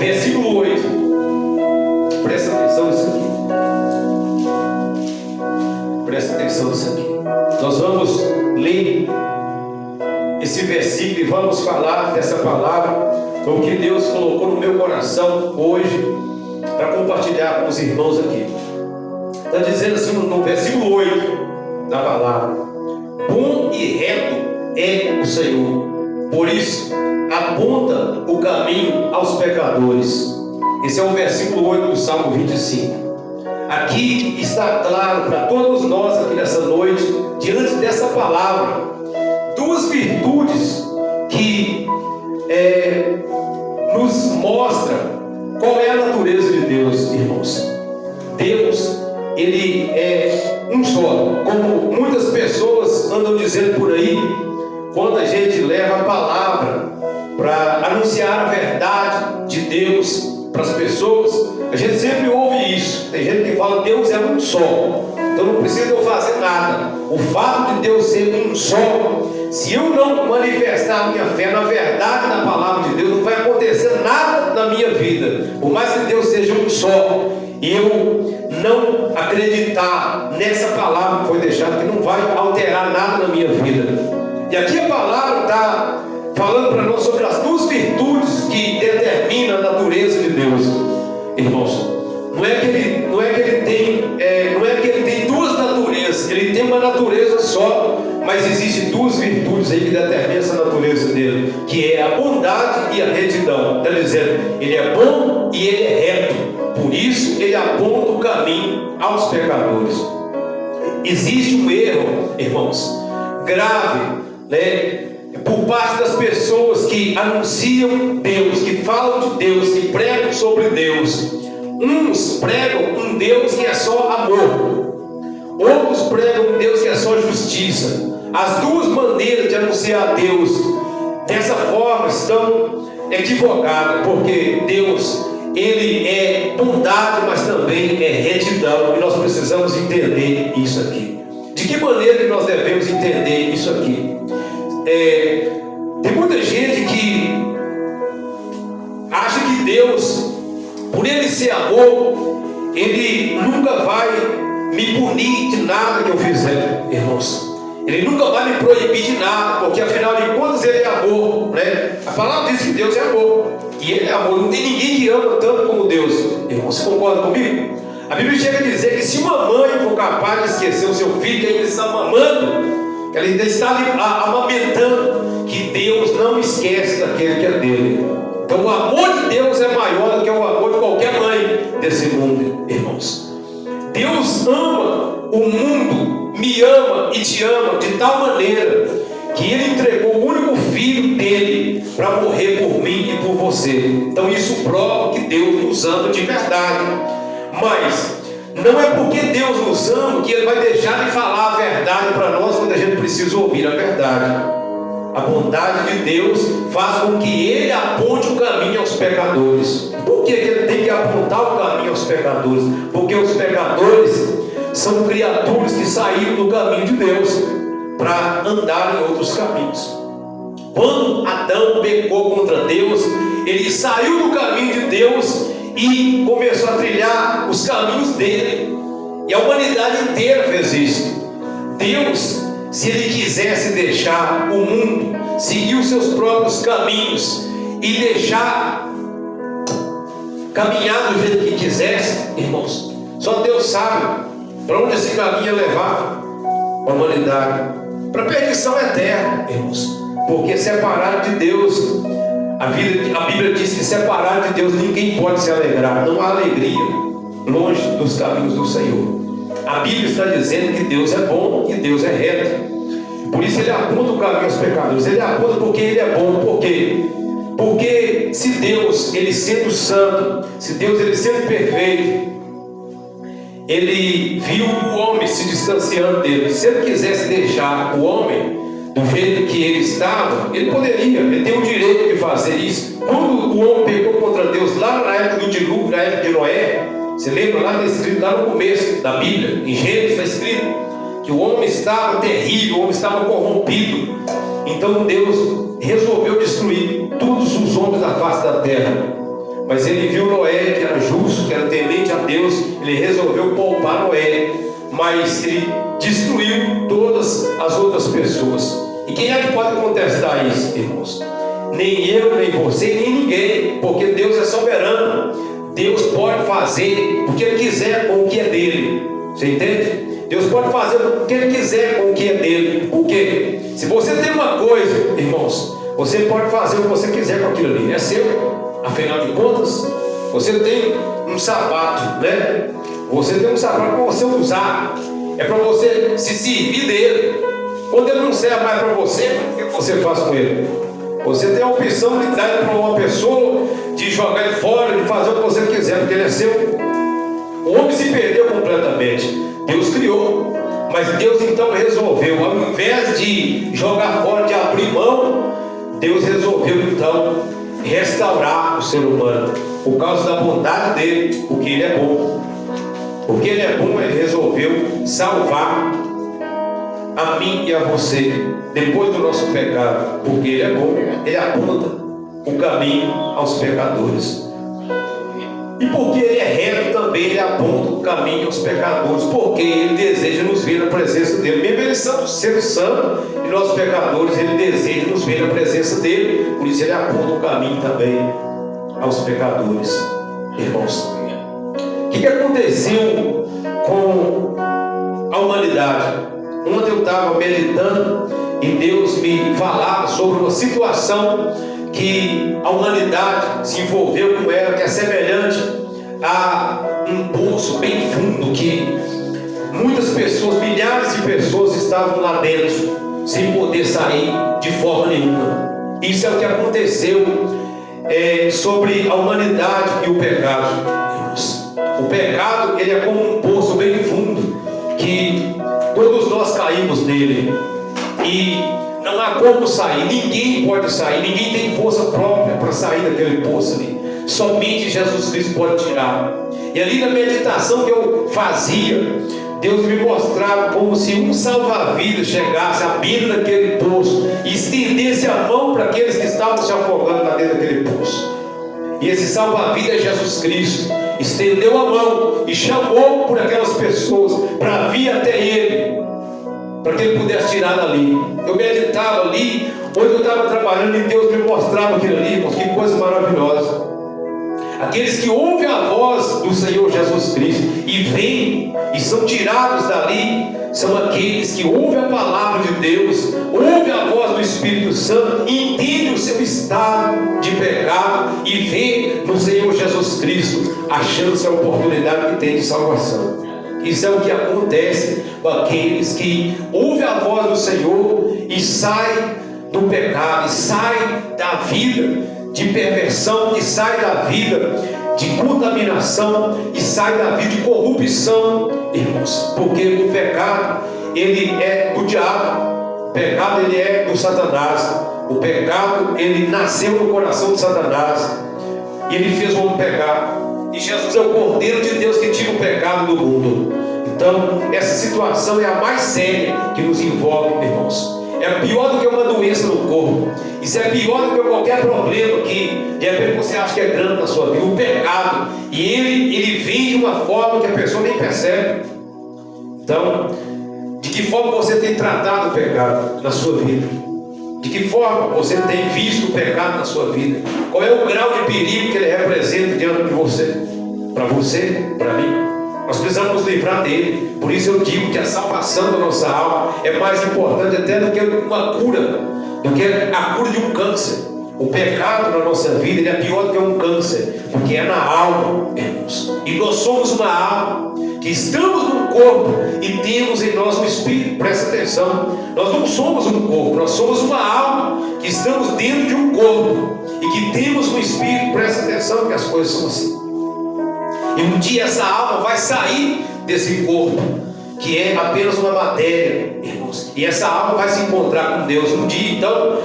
versículo 8. Presta atenção nisso aqui. Presta atenção nisso aqui. Nós vamos ler esse versículo e vamos falar dessa palavra, o que Deus colocou no meu coração hoje para compartilhar com os irmãos aqui. Está dizendo assim no versículo 8 da palavra: bom e reto é o Senhor, por isso aponta o caminho aos pecadores. Esse é o versículo 8 do Salmo 25. Aqui está claro para todos nós aqui nessa noite, diante dessa palavra, duas virtudes que nos mostram qual é a natureza de Deus, irmãos. Deus, Ele é um só. Como muitas pessoas andam dizendo por aí, quando a gente leva a palavra para anunciar a verdade de Deus para as pessoas, a gente sempre ouve isso. Tem gente que fala: Deus é um só, então não precisa eu fazer nada. O fato de Deus ser um só, se eu não manifestar a minha fé na verdade da palavra de Deus, não vai acontecer nada na minha vida. Por mais que Deus seja um só, eu não acreditar nessa palavra que foi deixada, que não vai alterar nada na minha vida. E aqui a palavra está falando para nós sobre as duas virtudes que determinam a natureza de Deus, irmãos. Não é que ele tem duas naturezas, ele tem uma natureza só, mas existem duas virtudes aí que determinam essa natureza dele, que é a bondade e a retidão. Está dizendo, ele é bom e ele é reto, por isso ele aponta o caminho aos pecadores. Existe um erro, irmãos, grave, né, por parte das pessoas que anunciam Deus, que falam de Deus, que pregam sobre Deus. Uns pregam um Deus que é só amor, outros pregam um Deus que é só justiça. As duas maneiras de anunciar Deus dessa forma estão equivocadas, porque Deus, Ele é bondade, mas também é retidão, e nós precisamos entender isso aqui. De que maneira que nós devemos entender isso aqui? Tem muita gente que acha que Deus, por Ele ser amor, Ele nunca vai me punir de nada que eu fizer, irmãos. Ele nunca vai me proibir de nada, porque afinal de contas Ele é amor, né? A palavra diz que Deus é amor, e Ele é amor. Não tem ninguém que ama tanto como Deus. Irmão, você concorda comigo? A Bíblia chega a dizer que se uma mãe for capaz de esquecer o seu filho, que ainda está mamando, ela ainda está amamentando, que Deus não esquece daquele que é dele. Então o amor de Deus é maior do que o amor de qualquer mãe desse mundo, irmãos. Deus ama o mundo, me ama e te ama de tal maneira que Ele entregou o único filho dele para morrer por mim e por você. Então isso prova que Deus nos ama de verdade. Mas não é porque Deus nos ama que Ele vai deixar de falar a verdade para nós quando a gente precisa ouvir a verdade. A bondade de Deus faz com que Ele aponte o caminho aos pecadores. Por que Ele tem que apontar o caminho aos pecadores? Porque os pecadores são criaturas que saíram do caminho de Deus para andar em outros caminhos. Quando Adão pecou contra Deus, ele saiu do caminho de Deus e começou a trilhar os caminhos dele. E a humanidade inteira fez isso. Deus, se Ele quisesse deixar o mundo seguir os seus próprios caminhos e deixar caminhar do jeito que quisesse, irmãos, só Deus sabe para onde esse caminho ia levar a humanidade. Para a perdição eterna, irmãos. Porque separado de Deus, a Bíblia diz que separado de Deus ninguém pode se alegrar. Não há alegria longe dos caminhos do Senhor. A Bíblia está dizendo que Deus é bom e Deus é reto. Por isso Ele aponta o caminho aos pecadores. Ele aponta porque Ele é bom. Por quê? Porque se Deus, Ele sendo santo, se Deus, Ele sendo perfeito, Ele viu o homem se distanciando dele. Se Ele quisesse deixar o homem do jeito que ele estava, Ele poderia. Ele tem o direito de fazer isso. Quando o homem pecou contra Deus, lá na época do dilúvio, na época de Noé, você lembra lá, está escrito lá no começo da Bíblia, em Gênesis está escrito que o homem estava terrível, o homem estava corrompido. Então Deus resolveu destruir todos os homens da face da terra. Mas ele viu Noé, que era justo, que era temente a Deus. Ele resolveu poupar Noé, mas ele destruiu todas as outras pessoas. E quem é que pode contestar isso, irmãos? Nem eu, nem você, nem ninguém, porque Deus é soberano. Deus pode fazer o que Ele quiser com o que é dele. Você entende? Deus pode fazer o que Ele quiser com o que é dele. Por quê? Se você tem uma coisa, irmãos, você pode fazer o que você quiser com aquilo ali. É seu. Afinal de contas, você tem um sapato, né? Você tem um sapato para você usar. É para você se servir dele. Quando ele não serve mais para você, o que você faz com ele? Você tem a opção de dar ele para uma pessoa, de jogar ele fora, de fazer o que você quiser, porque ele é seu. O homem se perdeu completamente. Deus criou, mas Deus então resolveu, ao invés de jogar fora, de abrir mão, Deus resolveu então restaurar o ser humano, por causa da bondade dele, porque ele é bom. Porque ele é bom, ele resolveu salvar a mim e a você, depois do nosso pecado. Porque ele é bom, ele aponta o caminho aos pecadores. E porque ele é reto também, ele aponta o caminho aos pecadores, porque ele deseja nos ver na presença dele. Mesmo ele sendo santo e nós pecadores, ele deseja nos ver na presença dele. Por isso ele aponta o caminho também aos pecadores. Irmãos, o que aconteceu com a humanidade? Ontem eu estava meditando e Deus me falava sobre uma situação que a humanidade se envolveu com ela, que é semelhante a um poço bem fundo, que muitas pessoas, milhares de pessoas estavam lá dentro, sem poder sair de forma nenhuma. Isso é o que aconteceu sobre a humanidade e o pecado. O pecado, ele é como um poço bem fundo, que todos nós caímos nele, e não há como sair, ninguém pode sair, ninguém tem força própria para sair daquele poço ali. Somente Jesus Cristo pode tirar. E ali na meditação que eu fazia, Deus me mostrava como se um salva-vidas chegasse à beira daquele poço e estendesse a mão para aqueles que estavam se afogando lá dentro daquele poço. E esse salva-vidas é Jesus Cristo. Estendeu a mão e chamou por aquelas pessoas para vir até Ele, para que Ele pudesse tirar dali. Eu meditava ali, onde eu estava trabalhando, e Deus me mostrava aquilo ali, irmãos, que coisa maravilhosa. Aqueles que ouvem a voz do Senhor Jesus Cristo e vêm e são tirados dali, são aqueles que ouvem a palavra de Deus, ouvem a voz do Espírito Santo, entendem o seu estado de pecado e vê no Senhor Jesus Cristo a chance, a oportunidade que tem de salvação. Isso é o que acontece com aqueles que ouvem a voz do Senhor e saem do pecado, e saem da vida de perversão, e saem da vida de contaminação, e saem da vida de corrupção, irmãos. Porque o pecado, ele é do diabo, o pecado, ele é do Satanás. O pecado, ele nasceu no coração de Satanás, e ele fez o homem pecar. E Jesus é o Cordeiro de Deus que tira o pecado do mundo. Então, essa situação é a mais séria que nos envolve, irmãos. É pior do que uma doença no corpo. Isso é pior do que qualquer problema que de repente você acha que é grande na sua vida. O pecado. E ele vem de uma forma que a pessoa nem percebe. Então, de que forma você tem tratado o pecado na sua vida? De que forma você tem visto o pecado na sua vida? Qual é o grau de perigo que ele representa diante de você? Para você, para mim. Nós precisamos nos livrar dele. Por isso eu digo que a salvação da nossa alma é mais importante até do que uma cura, do que a cura de um câncer. O pecado na nossa vida, ele é pior do que um câncer, porque é na alma, irmãos. E nós somos uma alma, que estamos num corpo e temos em nós um espírito. Presta atenção, nós não somos um corpo, nós somos uma alma, que estamos dentro de um corpo e que temos um espírito. Presta atenção que as coisas são assim. E um dia essa alma vai sair desse corpo, que é apenas uma matéria, irmãos. E essa alma vai se encontrar com Deus um dia. Então,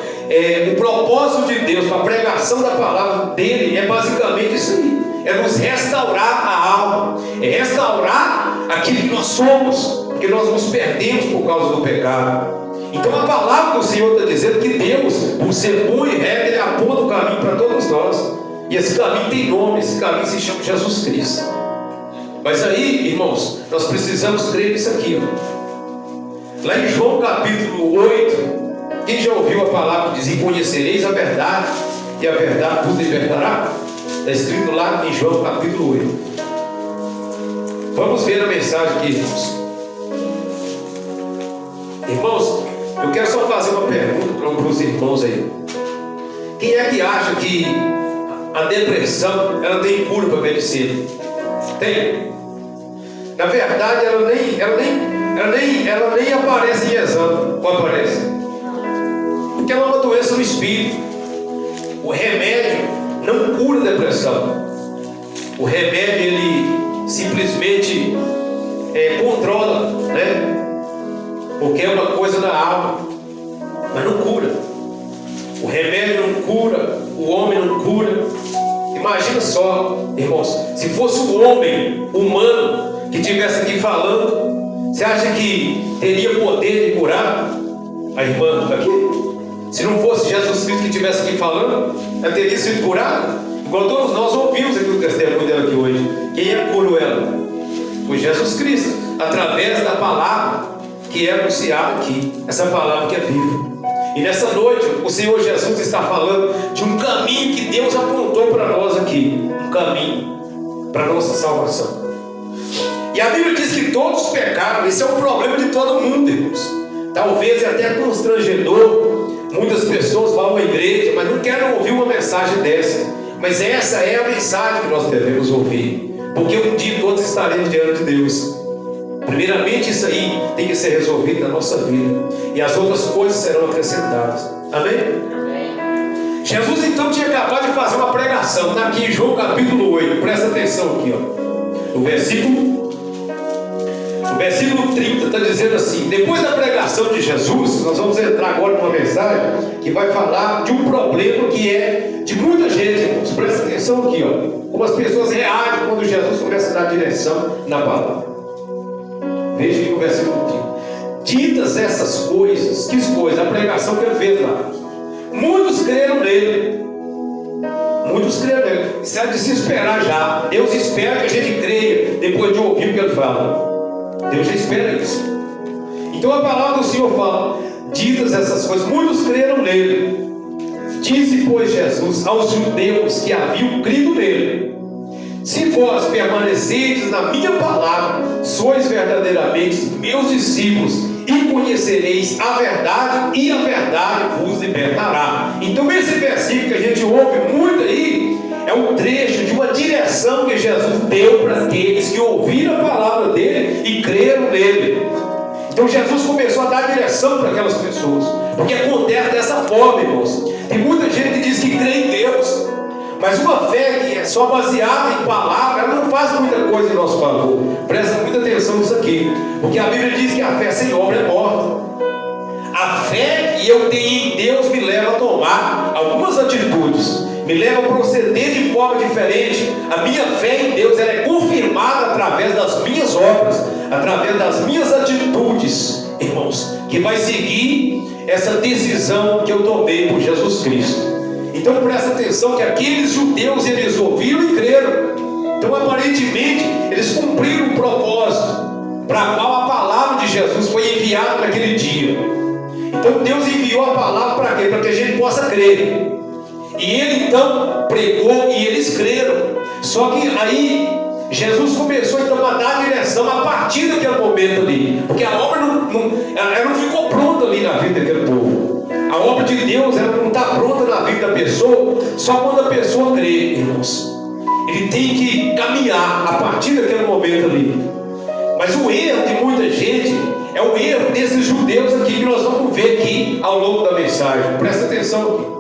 o propósito de Deus para a pregação da palavra dele é basicamente isso aí: é nos restaurar a alma, é restaurar aquilo que nós somos, porque nós nos perdemos por causa do pecado. Então a palavra do Senhor está dizendo que Deus, por ser bom e reto, ele aponta o caminho para todos nós. E esse caminho tem nome, esse caminho se chama Jesus Cristo. Mas aí, irmãos, nós precisamos crer nisso aqui. Lá em João capítulo 8, quem já ouviu a palavra que diz: e conhecereis a verdade, e a verdade vos libertará? Está escrito lá em João capítulo 8. Vamos ver a mensagem aqui, irmãos. Irmãos, eu quero só fazer uma pergunta para os irmãos aí. Quem é que acha que a depressão ela tem cura para medicina? Tem. Na verdade, ela nem aparece em exame. Ou aparece? Porque ela é uma doença no espírito. O remédio não cura a depressão. O remédio, ele simplesmente controla, né? Porque é uma coisa da alma, mas não cura. O remédio não cura, o homem não cura. Imagina só, irmãos, se fosse o homem humano que estivesse aqui falando, você acha que teria poder de curar a irmã aqui? Se não fosse Jesus Cristo que estivesse aqui falando, ela teria sido curada. Igual todos nós ouvimos aqui o testemunho dela aqui hoje. Quem é que curou ela? Foi Jesus Cristo, através da palavra que é anunciada aqui, essa palavra que é viva. E nessa noite o Senhor Jesus está falando de um caminho que Deus apontou para nós aqui, um caminho para a nossa salvação. E a Bíblia diz que todos pecaram. Esse é um problema de todo mundo, irmãos. Talvez é até constrangedor. Muitas pessoas vão à igreja, mas não querem ouvir uma mensagem dessa. Mas essa é a mensagem que nós devemos ouvir, porque um dia todos estaremos diante de Deus. Primeiramente, isso aí tem que ser resolvido na nossa vida, e as outras coisas serão acrescentadas. Amém? Amém. Jesus então tinha acabado de fazer uma pregação. Está aqui em João capítulo 8. Presta atenção aqui, ó. No versículo 30 está dizendo assim: depois da pregação de Jesus, nós vamos entrar agora numa mensagem que vai falar de um problema que é de muita gente, irmãos. Presta atenção aqui, ó. Como as pessoas reagem quando Jesus começa a dar direção na palavra. Veja aí no versículo 30. Ditas essas coisas, que coisas? A pregação que ele fez lá. Muitos creram nele. Muitos creram nele. Isso é de se esperar já. Deus espera que a gente creia depois de ouvir o que ele fala. Deus já espera isso. Então a palavra do Senhor fala: ditas essas coisas, muitos creram nele. Disse, pois, Jesus aos judeus que haviam crido nele: se vós permanecerdes na minha palavra, sois verdadeiramente meus discípulos, e conhecereis a verdade, e a verdade vos libertará. Então esse versículo que a gente ouve muito aí é um trecho de uma direção que Jesus deu para aqueles que ouviram a palavra dele e creram nele. Então Jesus começou a dar direção para aquelas pessoas, porque acontece dessa forma, irmãos. Tem muita gente que diz que crê em Deus, mas uma fé que é só baseada em palavra, ela não faz muita coisa em nosso favor. Presta muita atenção nisso aqui, porque a Bíblia diz que a fé sem obra é morta. A fé que eu tenho em Deus me leva a tomar algumas atitudes, me leva a proceder de forma diferente. A minha fé em Deus, ela é confirmada através das minhas obras, através das minhas atitudes, irmãos, que vai seguir essa decisão que eu tomei por Jesus Cristo. Então presta atenção que aqueles judeus, eles ouviram e creram. Então aparentemente eles cumpriram o propósito para o qual a palavra de Jesus foi enviada naquele dia. Então Deus enviou a palavra para quê? Para que a gente possa crer. E ele então pregou e eles creram. Só que aí Jesus começou então a dar direção a partir daquele momento ali, porque a obra ela não ficou pronta ali na vida daquele povo. A obra de Deus, ela não está pronta na vida da pessoa só quando a pessoa crê, irmãos. Ele tem que caminhar a partir daquele momento ali. Mas o erro de muita gente é o erro desses judeus aqui, que nós vamos ver aqui ao longo da mensagem. Presta atenção aqui.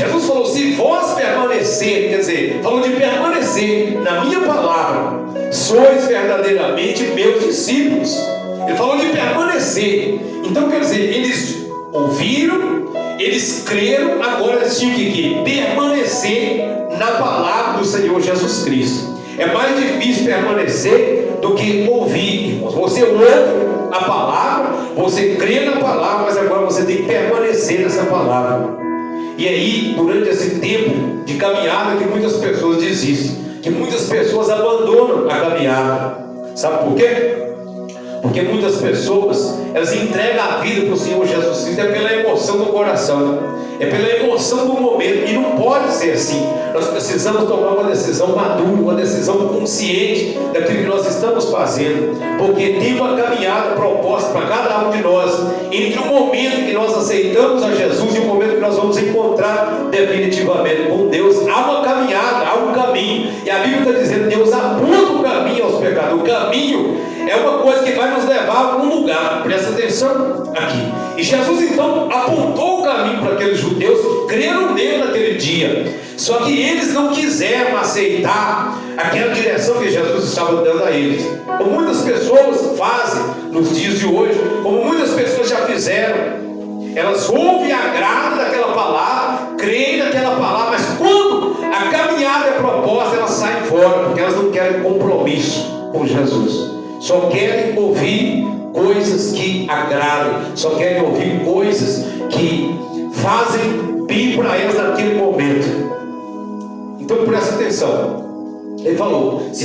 Jesus falou: se vós permanecer, quer dizer, falou de permanecer na minha palavra, sois verdadeiramente meus discípulos. Ele falou de permanecer. Então quer dizer, eles ouviram, eles creram, agora eles tinham que permanecer na palavra do Senhor Jesus Cristo. É mais difícil permanecer do que ouvir, irmãos. Você ouve a palavra, você crê na palavra, mas agora você tem que permanecer nessa palavra. E aí, durante esse tempo de caminhada, que muitas pessoas desistem, que muitas pessoas abandonam a caminhada. Sabe por quê? Porque muitas pessoas, elas entregam a vida para o Senhor Jesus Cristo, é pela emoção do coração, é pela emoção do momento, e não pode ser assim. Nós precisamos tomar uma decisão madura, uma decisão consciente daquilo que nós estamos fazendo, porque tem uma caminhada proposta para cada um de nós, entre o momento que nós aceitamos a Jesus e o momento que nós vamos encontrar definitivamente com Deus. Há uma caminhada, há um caminho, e a Bíblia está dizendo: Deus aponta o caminho aos pecadores. O caminho é uma coisa que vai nos levar a algum lugar. Presta atenção aqui. E Jesus então apontou o caminho para aqueles judeus que creram nele naquele dia. Só que eles não quiseram aceitar aquela direção que Jesus estava dando a eles, como muitas pessoas fazem nos dias de hoje, como muitas pessoas já fizeram. Elas ouvem a grada daquela palavra, creem naquela palavra, mas quando a caminhada é proposta, elas saem fora, porque elas não querem compromisso com Jesus. Só querem ouvir coisas que agradem, só querem ouvir coisas que fazem bem para elas naquele momento. Então presta atenção. Ele falou: se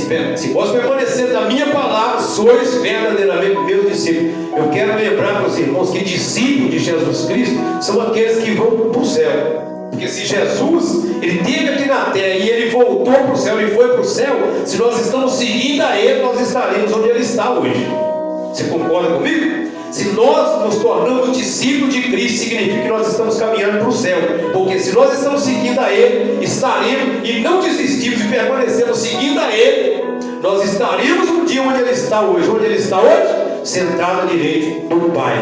vós permanecer na minha palavra, sois verdadeiramente meus discípulos. Eu quero lembrar para os irmãos que discípulos de Jesus Cristo são aqueles que vão para o céu. Porque se Jesus, ele esteve aqui na terra e ele voltou para o céu, ele foi para o céu, se nós estamos seguindo a ele, nós estaremos onde ele está hoje. Você concorda comigo? Se nós nos tornamos discípulos de Cristo, significa que nós estamos caminhando para o céu. Porque se nós estamos seguindo a ele, estaremos, e não desistimos e permanecemos seguindo a ele, nós estaremos um dia onde ele está hoje. Onde ele está hoje? Sentado à direita do Pai.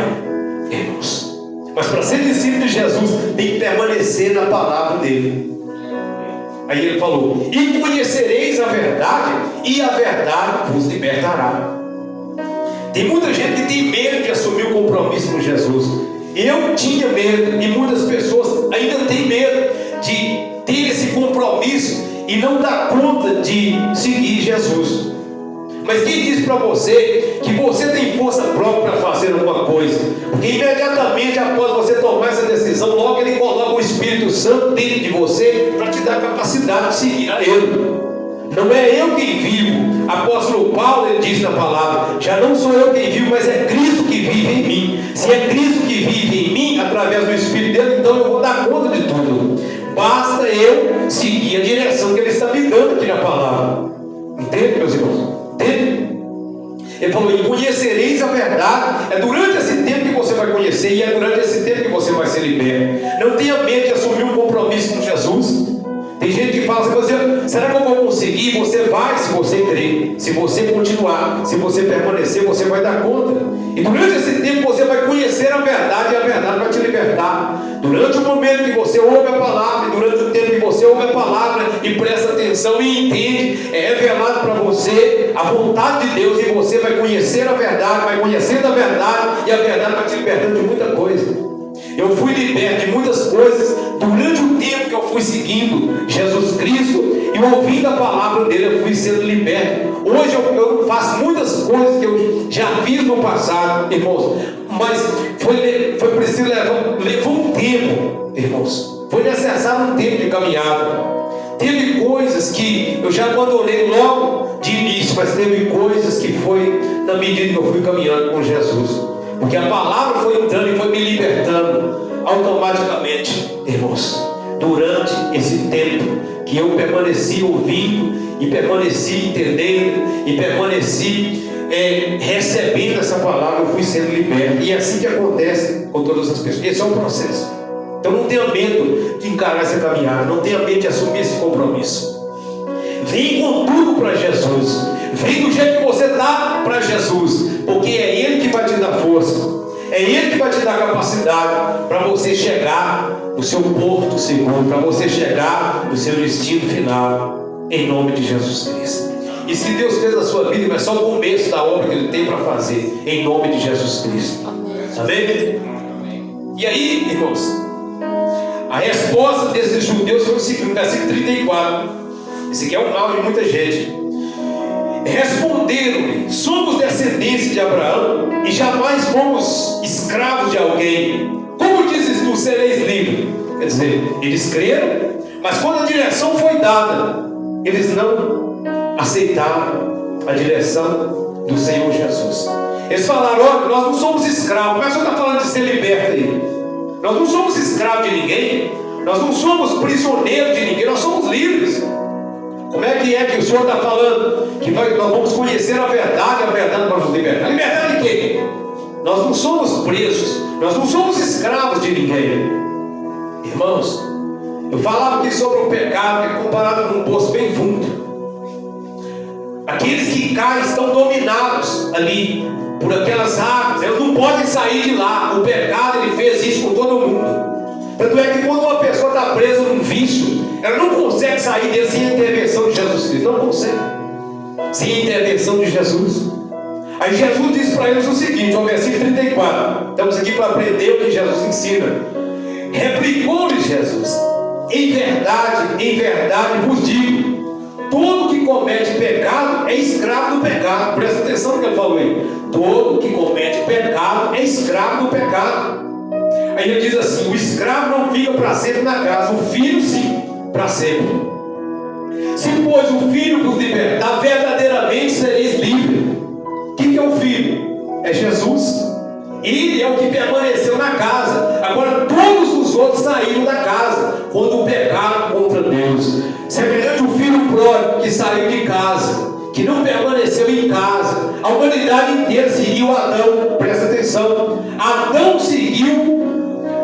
Irmãos. Mas para ser discípulo de Jesus, tem que permanecer na palavra dele. Aí ele falou: e conhecereis a verdade, e a verdade vos libertará. Tem muita gente que tem medo de assumir o compromisso com Jesus. Eu tinha medo, e muitas pessoas ainda têm medo de ter esse compromisso e não dar conta de seguir Jesus. Mas quem diz para você que você tem força própria para fazer alguma coisa? Porque imediatamente após você tomar essa decisão, logo ele coloca o Espírito Santo dentro de você para te dar capacidade de seguir a ele. Não é eu quem vivo. Apóstolo Paulo, ele diz na palavra: já não sou eu quem vivo, mas é Cristo que vive em mim. Se é Cristo que vive em mim, através do Espírito dele, então eu vou dar conta de tudo. Basta eu seguir a direção que ele está me dando aqui na palavra. Entende, meus irmãos? Entende? Ele falou: e conhecereis a verdade. É durante esse tempo que você vai conhecer, e é durante esse tempo que você vai ser liberto. Não tenha medo de assumir um compromisso com Jesus. Tem gente que fala assim: será que eu vou conseguir? Você vai, se você crer, se você continuar, se você permanecer, você vai dar conta. E durante esse tempo você vai conhecer a verdade, e a verdade vai te libertar. Durante o momento que você ouve a palavra, e durante o tempo que você ouve a palavra e presta atenção e entende, é revelado para você a vontade de Deus, e você vai conhecer a verdade, vai conhecendo a verdade, e a verdade vai te libertando de muita coisa. Eu fui liberto de muitas coisas durante o tempo que eu fui seguindo Jesus Cristo e ouvindo a palavra dele, eu fui sendo liberto. Hoje eu faço muitas coisas que eu já fiz no passado, irmãos, mas foi preciso levou um tempo, irmãos. Foi necessário um tempo de caminhada. Teve coisas que eu já abandonei logo de início, mas teve coisas que foi na medida que eu fui caminhando com Jesus. Porque a palavra foi entrando e foi me libertando automaticamente, irmãos. Durante esse tempo que eu permaneci ouvindo, e permaneci entendendo, e permaneci recebendo essa palavra, eu fui sendo liberto. E é assim que acontece com todas as pessoas. Esse é um processo. Então não tenha medo de encarar essa caminhada, não tenha medo de assumir esse compromisso. Vem com tudo para Jesus. Vem do jeito que você está para Jesus, porque é Ele que vai te dar força, é Ele que vai te dar capacidade para você chegar no seu porto seguro, para você chegar no seu destino final, em nome de Jesus Cristo. E se Deus fez na sua vida, mas só o começo da obra que Ele tem para fazer, em nome de Jesus Cristo. Amém? E aí, irmãos, a resposta desses judeus foi o seguinte, versículo 34. Esse aqui é um mal de muita gente. Responderam-lhe: somos descendentes de Abraão e jamais fomos escravos de alguém. Como dizes tu, sereis livres? Quer dizer, eles creram, mas quando a direção foi dada, eles não aceitaram a direção do Senhor Jesus. Eles falaram: olha, nós não somos escravos. Mas o senhor está falando de ser liberto aí? Nós não somos escravos de ninguém, nós não somos prisioneiros de ninguém, nós somos livres. Como é que o senhor está falando que nós vamos conhecer a verdade para nos libertar? Libertar de quê? Nós não somos presos, nós não somos escravos de ninguém. Irmãos, eu falava aqui sobre o pecado, que é comparado com um poço bem fundo. Aqueles que caem estão dominados ali por aquelas águas, eles não podem sair de lá. O pecado, ele fez isso com todo mundo. Tanto é que quando uma pessoa está presa num vício, ela não consegue sair dele sem a intervenção de Jesus Cristo. Não consegue. Sem a intervenção de Jesus. Aí Jesus diz para eles o seguinte, no versículo 34. Estamos aqui para aprender o que Jesus ensina. Replicou-lhe Jesus: em verdade vos digo, todo que comete pecado é escravo do pecado. Presta atenção no que ele falou aí. Todo que comete pecado é escravo do pecado. Aí ele diz assim: o escravo não fica para sempre na casa, o filho sim, para sempre. Se pois o filho vos libertar, verdadeiramente sereis livres. Quem é o filho? É Jesus. Ele é o que permaneceu na casa. Agora todos os outros saíram da casa quando pecaram contra Deus. Semelhante ao filho pródigo que saiu de casa, que não permaneceu em casa. A humanidade inteira seguiu Adão. Presta atenção. Adão seguiu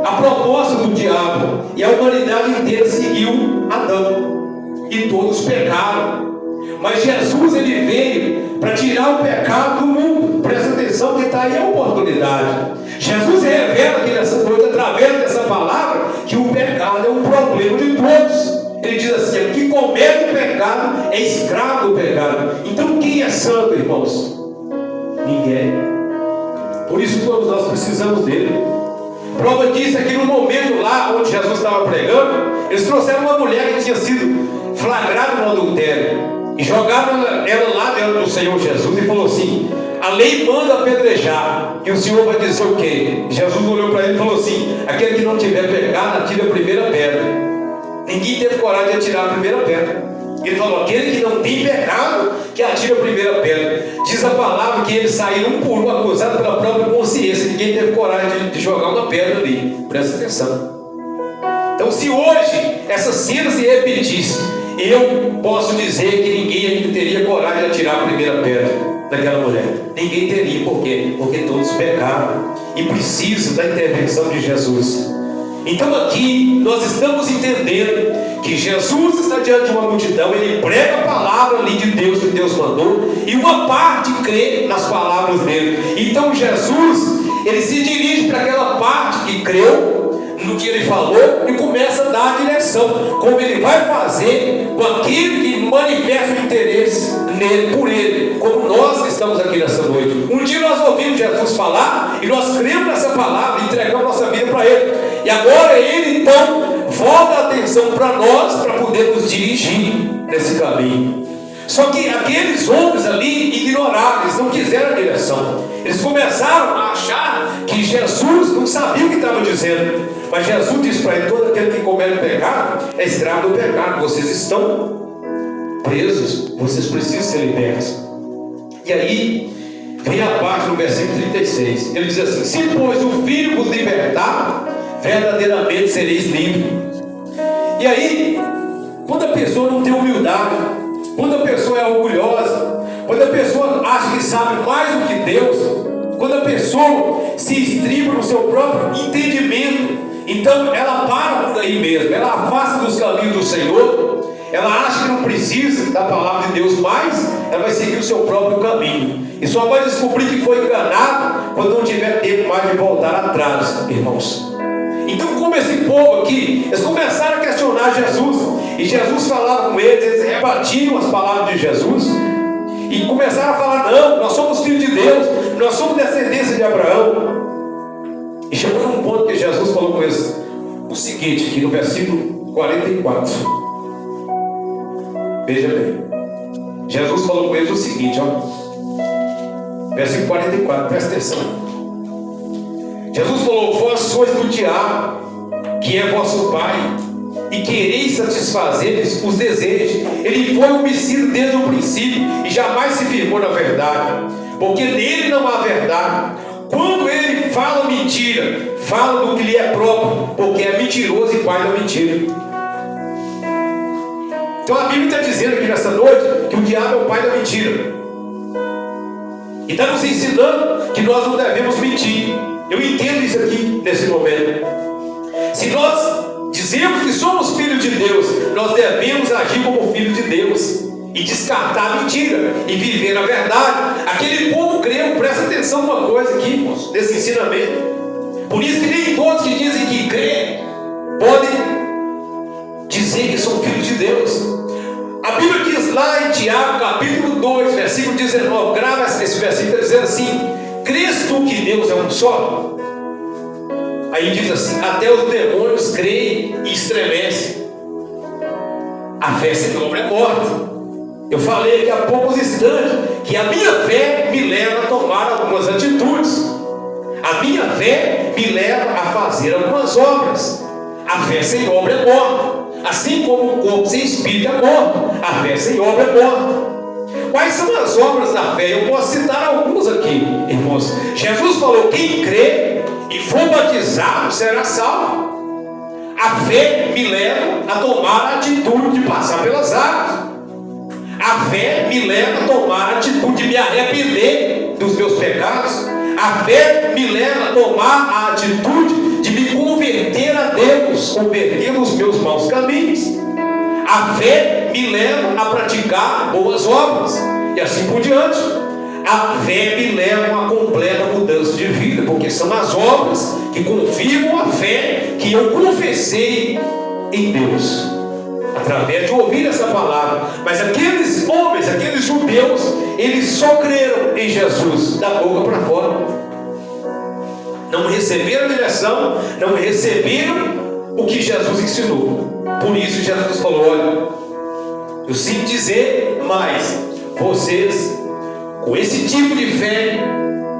a proposta do diabo, e a humanidade inteira seguiu Adão, e todos pecaram. Mas Jesus, ele veio para tirar o pecado do mundo. Presta atenção que está aí a oportunidade. Jesus revela aqui nessa noite, através dessa palavra, que o pecado é um problema de todos. Ele diz assim: o que comete o pecado é escravo do pecado. Então quem é santo, irmãos? Ninguém. Por isso todos nós precisamos dele. Prova disso é que no momento lá onde Jesus estava pregando, eles trouxeram uma mulher que tinha sido flagrada no adultério e jogaram ela lá dentro do Senhor Jesus e falou assim: a lei manda apedrejar, e o Senhor vai dizer o quê? Jesus olhou para ele e falou assim: aquele que não tiver pecado, atire a primeira pedra. Ninguém teve coragem de atirar a primeira pedra. Ele falou: aquele que não tem pecado, que atire a primeira pedra. Diz a palavra que eles saíram um por um, acusados pela própria consciência. Ninguém teve coragem de jogar uma pedra ali. Presta atenção. Então, se hoje essa cena se repetisse, eu posso dizer que ninguém ainda teria coragem de atirar a primeira pedra daquela mulher. Ninguém teria. Por quê? Porque todos pecaram e precisam da intervenção de Jesus. Então aqui nós estamos entendendo que Jesus está diante de uma multidão, ele prega a palavra ali de Deus que Deus mandou, e uma parte crê nas palavras dele. Então Jesus, ele se dirige para aquela parte que creu no que ele falou e começa a dar a direção, como ele vai fazer com aquele que manifesta o interesse nele, por ele, como nós que estamos aqui nessa noite. Um dia nós ouvimos Jesus falar e nós cremos nessa palavra e entregamos nossa vida para ele, e agora ele então volta a atenção para nós, para poder nos dirigir nesse caminho. Só que aqueles homens ali ignoraram, eles não quiseram a direção. Eles começaram a achar que Jesus não sabia o que estava dizendo. Mas Jesus disse para ele: todo aquele que comete pecado é escravo do pecado. Vocês estão presos, vocês precisam ser libertos. E aí vem a parte no versículo 36. Ele diz assim: se pois o Filho vos libertar, verdadeiramente sereis livres. E aí, quando a pessoa não tem humildade, quando a pessoa é orgulhosa, quando a pessoa acha que sabe mais do que Deus, quando a pessoa se estriba no seu próprio entendimento, então ela para por aí mesmo, ela afasta dos caminhos do Senhor, ela acha que não precisa da palavra de Deus mais, ela vai seguir o seu próprio caminho, e só vai descobrir que foi enganado quando não tiver tempo mais de voltar atrás, irmãos. Então, como esse povo aqui, eles começaram a questionar Jesus, e Jesus falava com eles, eles rebatiam as palavras de Jesus, e começaram a falar: não, nós somos filhos de Deus, nós somos descendência de Abraão. E chegou num ponto que Jesus falou com eles o seguinte, aqui no versículo 44. Veja bem, Jesus falou com eles o seguinte, ó, versículo 44, presta atenção. Jesus falou: vós sois do diabo, que é vosso Pai, e quereis satisfazer-lhes os desejos. Ele foi homicida desde o princípio e jamais se firmou na verdade, porque nele não há verdade. Quando ele fala mentira, fala do que lhe é próprio, porque é mentiroso e pai da mentira. Então a Bíblia está dizendo aqui nessa noite que o diabo é o pai da mentira, e está nos ensinando que nós não devemos mentir. Eu entendo isso aqui nesse momento. Se nós dizemos que somos filhos de Deus, nós devemos agir como filhos de Deus e descartar a mentira e viver a verdade. Aquele povo creu. Presta atenção numa coisa aqui, irmãos, nesse ensinamento. Por isso que nem todos que dizem que crê podem dizer que são filhos de Deus. A Bíblia diz lá em Tiago, capítulo 2, versículo 19, grava esse versículo, está dizendo assim: crês tu que Deus é um só? Aí diz assim: até os demônios creem e estremecem. A fé sem obra é morta. Eu falei aqui há poucos instantes que a minha fé me leva a tomar algumas atitudes. A minha fé me leva a fazer algumas obras. A fé sem obra é morta. Assim como o corpo sem espírito é morto, a fé sem obra é morta. Quais são as obras da fé? Eu posso citar alguns aqui, irmãos. Jesus falou: quem crê e for batizado será salvo. A fé me leva a tomar a atitude de passar pelas águas. A fé me leva a tomar a atitude de me arrepender dos meus pecados. A fé me leva a tomar a atitude de me converter a Deus, converter os meus maus caminhos. A fé me leva a praticar boas obras, e assim por diante. A fé me leva a uma completa mudança de vida, porque são as obras que confirmam a fé que eu confessei em Deus, através de ouvir essa palavra. Mas aqueles homens, aqueles judeus, eles só creram em Jesus da boca para fora. Não receberam a direção, não receberam o que Jesus ensinou. Por isso Jesus falou: olha, eu sinto dizer, mas vocês, com esse tipo de fé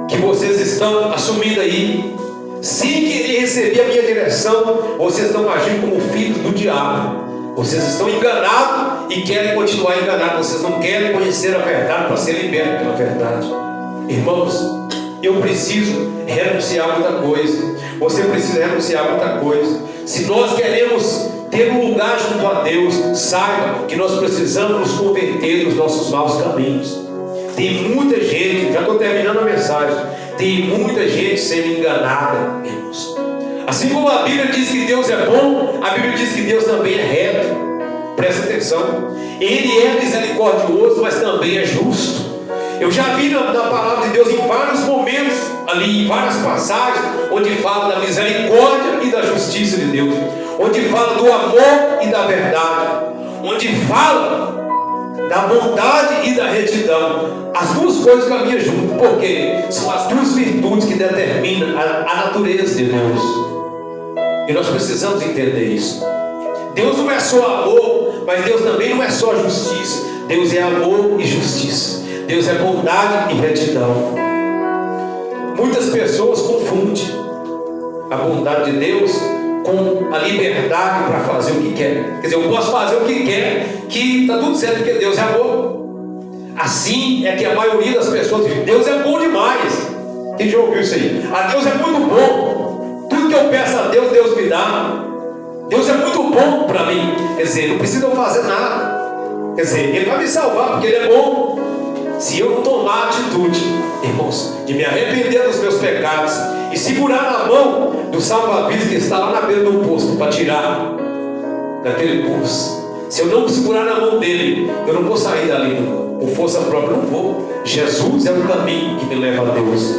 que vocês estão assumindo aí, sem querer receber a minha direção, vocês estão agindo como filhos do diabo. Vocês estão enganados e querem continuar enganados. Vocês não querem conhecer a verdade para ser libertos pela verdade. Irmãos, eu preciso renunciar muita coisa. Você precisa renunciar muita coisa. Se nós queremos ter um lugar junto a Deus, saiba que nós precisamos nos converter dos nossos maus caminhos. Tem muita gente, já estou terminando a mensagem, tem muita gente sendo enganada, irmãos. Assim como a Bíblia diz que Deus é bom, a Bíblia diz que Deus também é reto. Presta atenção. Ele é misericordioso, mas também é justo. Eu já vi na palavra de Deus em vários momentos, ali em várias passagens, onde fala da misericórdia e da justiça de Deus, onde fala do amor e da verdade, onde fala da bondade e da retidão. As duas coisas caminham junto, porque são as duas virtudes que determinam a natureza de Deus. E nós precisamos entender isso. Deus não é só amor, mas Deus também não é só justiça. Deus é amor e justiça. Deus é bondade e retidão. Muitas pessoas confundem a bondade de Deus com a liberdade para fazer o que quer. Quer dizer, eu posso fazer o que quer, que está tudo certo, porque Deus é amor. Assim é que a maioria das pessoas diz: Deus é bom demais. Quem já ouviu isso aí? Deus é muito bom. Tudo que eu peço a Deus, Deus me dá. Deus é muito bom para mim. Quer dizer, não precisa eu fazer nada. Quer dizer, Ele vai me salvar porque Ele é bom. Se eu não tomar a atitude, irmãos, de me arrepender dos meus pecados e segurar na mão do salva-vidas que está lá na beira do poço para tirar daquele poço, se eu não segurar na mão dele, eu não vou sair dali por força própria, não vou. Jesus é o caminho que me leva a Deus.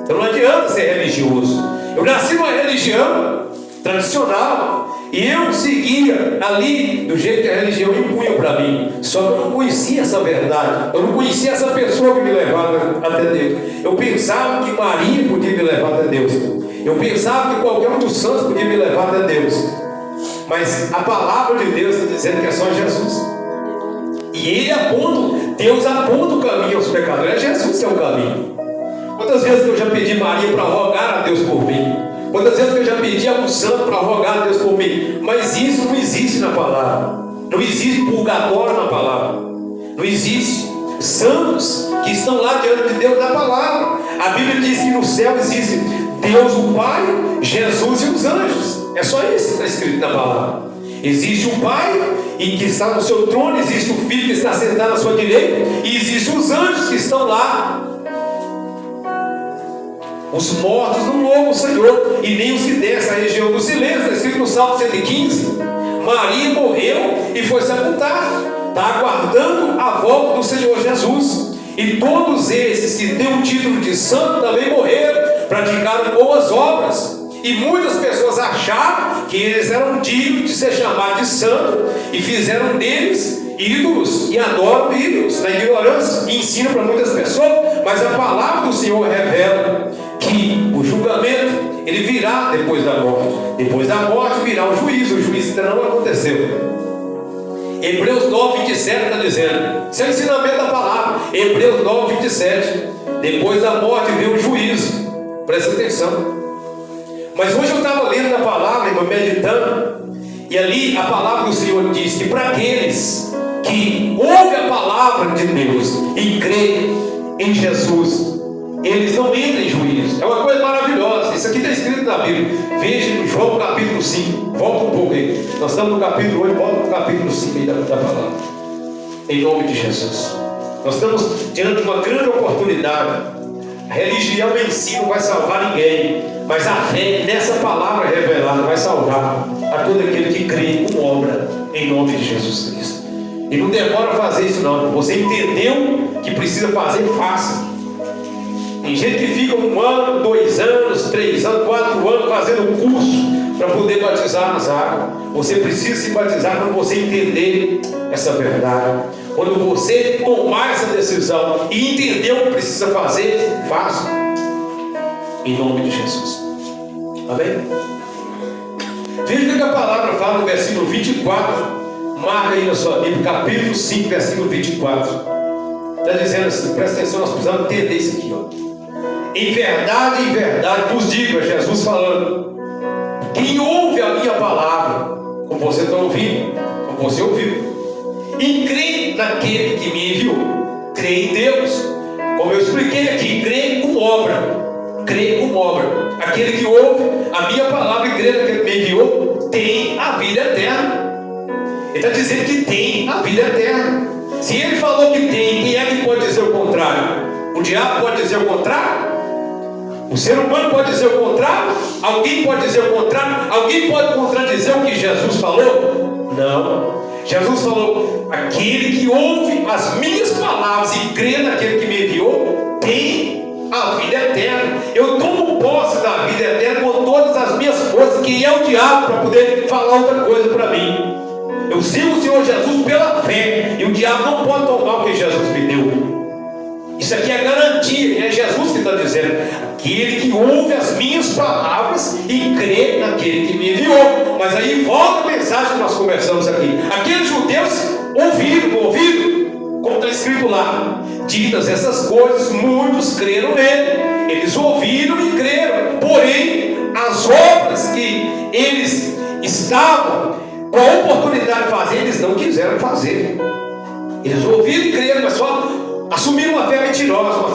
Então não adianta ser religioso. Eu nasci numa religião tradicional e eu seguia ali do jeito que a religião impunha para mim. Só que eu não conhecia essa verdade. Eu não conhecia essa pessoa que me levava até Deus. Eu pensava que Maria podia me levar até Deus. Eu pensava que qualquer um dos santos podia me levar até Deus. Mas a palavra de Deus está dizendo que é só Jesus. E Ele aponta, Deus aponta o caminho aos pecadores. É Jesus que é o caminho. Quantas vezes eu já pedi Maria para rogar a Deus por mim? Quantas vezes eu já pedi a um santo para rogar a Deus por mim? Mas isso não existe na palavra. Não existe purgatório na palavra. Não existe santos que estão lá diante de Deus na palavra. A Bíblia diz que no céu existe Deus o Pai, Jesus e os anjos. É só isso que está escrito na palavra. Existe o Pai e que está no seu trono, existe o Filho que está sentado à sua direita, e existem os anjos que estão lá. Os mortos não louvam o Senhor, e nem os que descem à região do silêncio. Está escrito no Salmo 115. Maria morreu e foi sepultada, está aguardando a volta do Senhor Jesus. E todos esses que têm o título de santo também morreram, praticaram boas obras. E muitas pessoas acharam que eles eram dignos de ser chamados de santo, e fizeram deles ídolos, e adoram ídolos na ignorância, e ensinam para muitas pessoas. Mas a palavra do Senhor revela que o julgamento, ele virá depois da morte. Depois da morte virá o juízo. O juízo ainda não aconteceu. Hebreus 9, 27 está dizendo, isso é o ensinamento da palavra. Hebreus 9, 27. Depois da morte vem o juízo. Presta atenção. Mas hoje eu estava lendo na palavra, irmão, meditando, e ali a palavra do Senhor diz que para aqueles que ouvem a palavra de Deus e creem em Jesus, eles não entram em juízo. É uma coisa maravilhosa. Isso aqui está escrito na Bíblia. Veja no João capítulo 5. Volta um pouco aí. Nós estamos no capítulo 8, volta no capítulo 5 aí da palavra. Em nome de Jesus. Nós estamos diante de uma grande oportunidade. A religião em si não vai salvar ninguém, mas a fé nessa palavra revelada vai salvar a todo aquele que crê com obra, em nome de Jesus Cristo. E não demora a fazer isso não. Você entendeu que precisa fazer, faça. Tem gente que fica 1 ano, 2 anos, 3 anos, 4 anos fazendo um curso para poder batizar nas águas. Você precisa se batizar quando você entender essa verdade. Quando você tomar essa decisão e entender o que precisa fazer, faça. Em nome de Jesus. Amém? Veja o que a palavra fala no versículo 24. Marca aí na sua Bíblia, capítulo 5, versículo 24. Está dizendo assim, presta atenção, nós precisamos entender isso aqui, ó. Em verdade vos digo, é Jesus falando, quem ouve a minha palavra, como você está ouvindo, como você ouviu, e crê naquele que me enviou, crê em Deus, como eu expliquei aqui, crê com obra, aquele que ouve a minha palavra e crê naquele que me enviou, tem a vida eterna. Ele está dizendo que tem a vida eterna. Se ele falou que tem, quem é que pode dizer o contrário? O diabo pode dizer o contrário? O ser humano pode dizer o contrário? Alguém pode dizer o contrário? Alguém pode contradizer o que Jesus falou? Não. Jesus falou, aquele que ouve as minhas palavras e crê naquele que me enviou, tem a vida eterna. Eu tomo posse da vida eterna com todas as minhas forças. Quem é o diabo para poder falar outra coisa para mim? Eu sigo o Senhor Jesus pela fé, e o diabo não pode tomar o que Jesus me deu. Isso aqui é garantia, é Jesus que está dizendo, aquele que ouve as minhas palavras e crê naquele que me enviou. Mas aí volta a mensagem que nós conversamos aqui. Aqueles judeus ouviram, como está escrito lá, ditas essas coisas, muitos creram nele. Eles ouviram e creram, porém as obras que eles estavam com a oportunidade de fazer, eles não quiseram fazer. Eles ouviram e creram, mas só assumiram uma fé mentirosa,